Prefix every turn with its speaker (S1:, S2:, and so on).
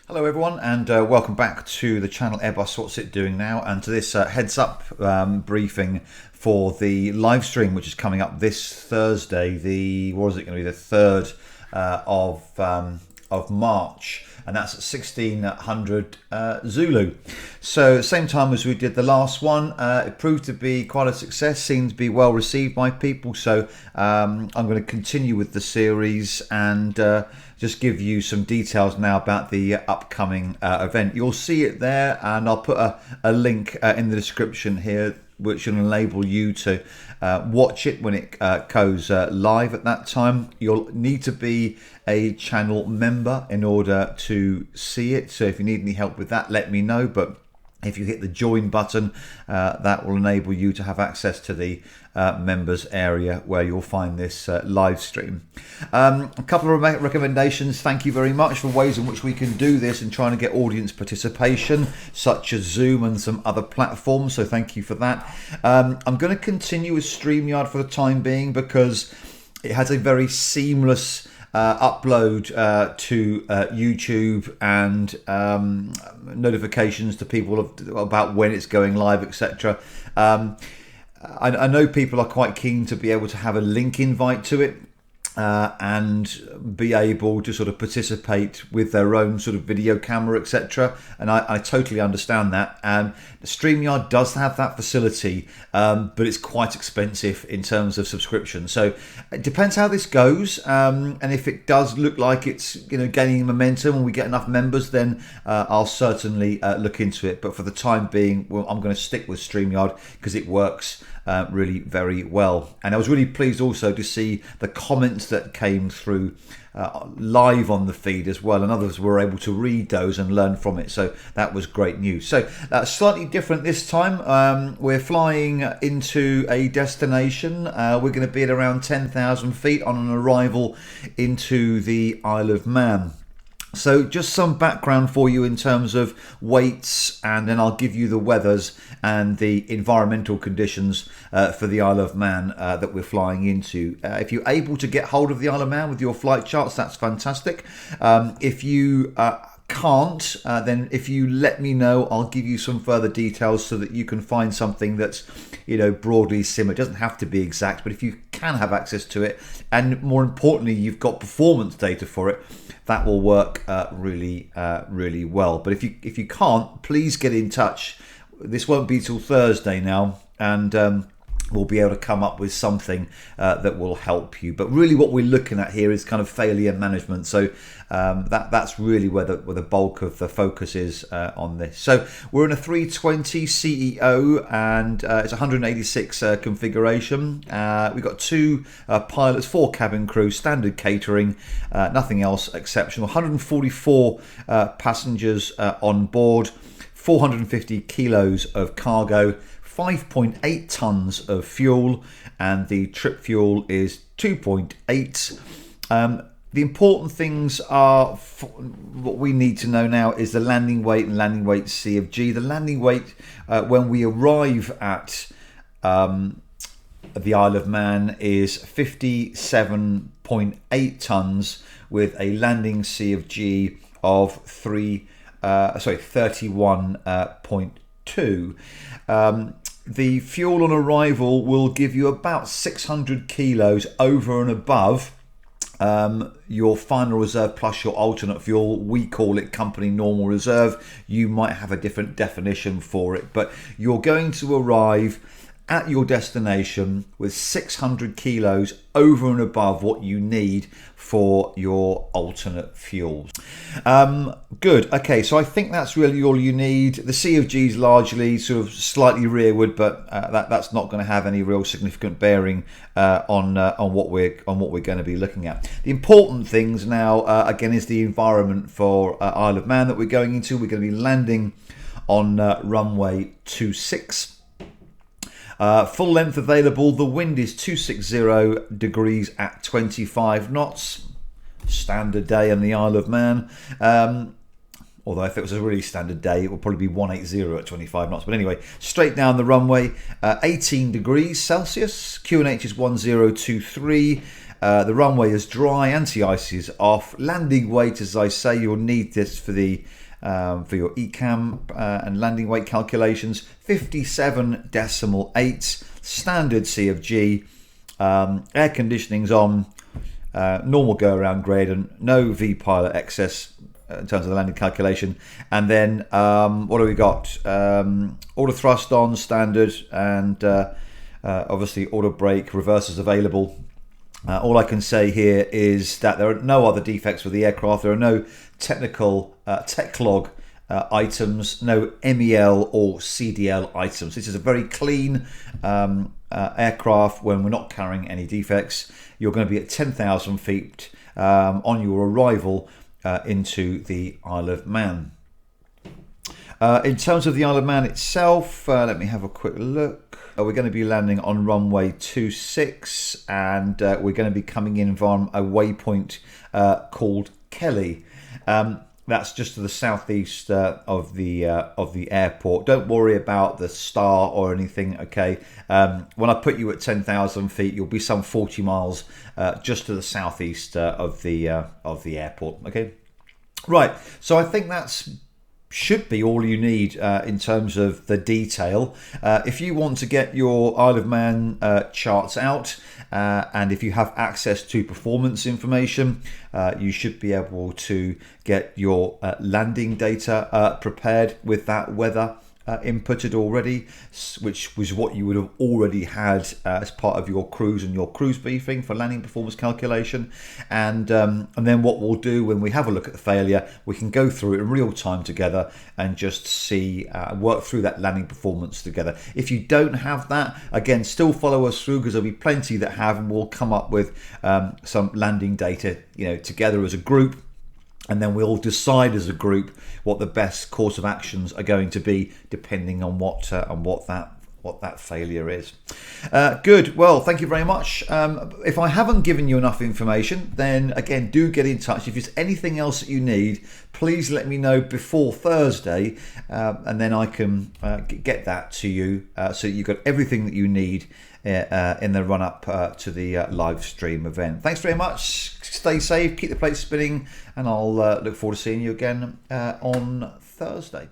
S1: Hello everyone, and welcome back to the channel Airbus What's It Doing Now, and to this heads up briefing for the live stream, which is coming up this Thursday, the 3rd of March, and that's at 1600 Zulu. So same time as we did the last one. It proved to be quite a success, seemed to be well received by people, so I'm going to continue with the series and just give you some details now about the upcoming event. You'll see it there, and I'll put a link in the description here which will enable you to watch it when it goes live at that time. You'll need to be a channel member in order to see it, so if you need any help with that, let me know. But if you hit the join button, that will enable you to have access to the members area where you'll find this live stream. A couple of recommendations. Thank you very much for ways in which we can do this and trying to get audience participation, such as Zoom and some other platforms. So thank you for that. I'm going to continue with StreamYard for the time being because it has a very seamless upload to YouTube and notifications to people about when it's going live, etc. I know people are quite keen to be able to have a link invite to it and be able to sort of participate with their own sort of video camera, etc. And I totally understand that. StreamYard does have that facility, but it's quite expensive in terms of subscription. So it depends how this goes, and if it does look like it's gaining momentum and we get enough members, then I'll certainly look into it. But for the time being, well, I'm going to stick with StreamYard because it works really very well. And I was really pleased also to see the comments that came through live on the feed as well, and others were able to read those and learn from it, so that was great news. So slightly different this time. We're flying into a destination. We're going to be at around 10,000 feet on an arrival into the Isle of Man. So just some background for you in terms of weights, and then I'll give you the weathers and the environmental conditions for the Isle of Man that we're flying into. If you're able to get hold of the Isle of Man with your flight charts, that's fantastic. If you can't, then if you let me know, I'll give you some further details so that you can find something that's broadly similar. It doesn't have to be exact, but if you can have access to it, and more importantly you've got performance data for it, that will work really well. But if you can't, please get in touch. This won't be till Thursday now, and we'll be able to come up with something that will help you. But really what we're looking at here is kind of failure management. So that's really where the bulk of the focus is on this. So we're in a 320 CEO, and it's 186 configuration. We've got 2 pilots, 4 cabin crew, standard catering, nothing else exceptional. 144 passengers on board, 450 kilos of cargo, 5.8 tons of fuel, and the trip fuel is 2.8. The important things are, what we need to know now is the landing weight and landing weight C of G. The landing weight when we arrive at the Isle of Man is 57.8 tons with a landing C of G of 31.2. The fuel on arrival will give you about 600 kilos over and above your final reserve plus your alternate fuel. We call it company normal reserve. You might have a different definition for it, but you're going to arrive at your destination with 600 kilos over and above what you need for your alternate fuels. Good. Okay, so I think that's really all you need. The C of G is largely sort of slightly rearward, but that's not going to have any real significant bearing on what we're going to be looking at. The important things now again is the environment for Isle of Man that we're going into. We're going to be landing on runway 26. Full length available. The wind is 260 degrees at 25 knots. Standard day on the Isle of Man. Although if it was a really standard day, it would probably be 180 at 25 knots. But anyway, straight down the runway, 18 degrees Celsius. QNH is 1023. The runway is dry, anti-ice is off. Landing weight, as I say, you'll need this for the for your ECAM and landing weight calculations. 57.8, standard C of G. Air conditioning's on. Normal go around grade and no V pilot excess in terms of the landing calculation. And then what do we got? Auto thrust on, standard, and obviously auto brake, reversers available. All I can say here is that there are no other defects with the aircraft. There are no technical tech log items, no MEL or CDL items. This is a very clean aircraft when we're not carrying any defects. You're going to be at 10,000 feet on your arrival into the Isle of Man. In terms of the Isle of Man itself, let me have a quick look. We're going to be landing on runway 26, and we're going to be coming in from a waypoint called Kelly. That's just to the southeast of the airport. Don't worry about the star or anything. Okay, when I put you at 10,000 feet, you'll be some 40 miles just to the southeast of the airport. Okay, right. So I think that's should be all you need in terms of the detail. If you want to get your Isle of Man charts out, and if you have access to performance information, you should be able to get your landing data prepared with that weather inputted already, which was what you would have already had as part of your cruise and your cruise briefing for landing performance calculation. And then what we'll do when we have a look at the failure, we can go through it in real time together and just see, work through that landing performance together. If you don't have that, again, still follow us through, because there'll be plenty that have, and we'll come up with some landing data, together as a group. And then we'll decide as a group what the best course of actions are going to be, depending on what that failure is. Good. Well, thank you very much. If I haven't given you enough information, then again, do get in touch. If there's anything else that you need, please let me know before Thursday, and then I can get that to you, so you've got everything that you need in the run-up to the live stream event. Thanks very much. Stay safe, keep the plate spinning, and I'll look forward to seeing you again on Thursday.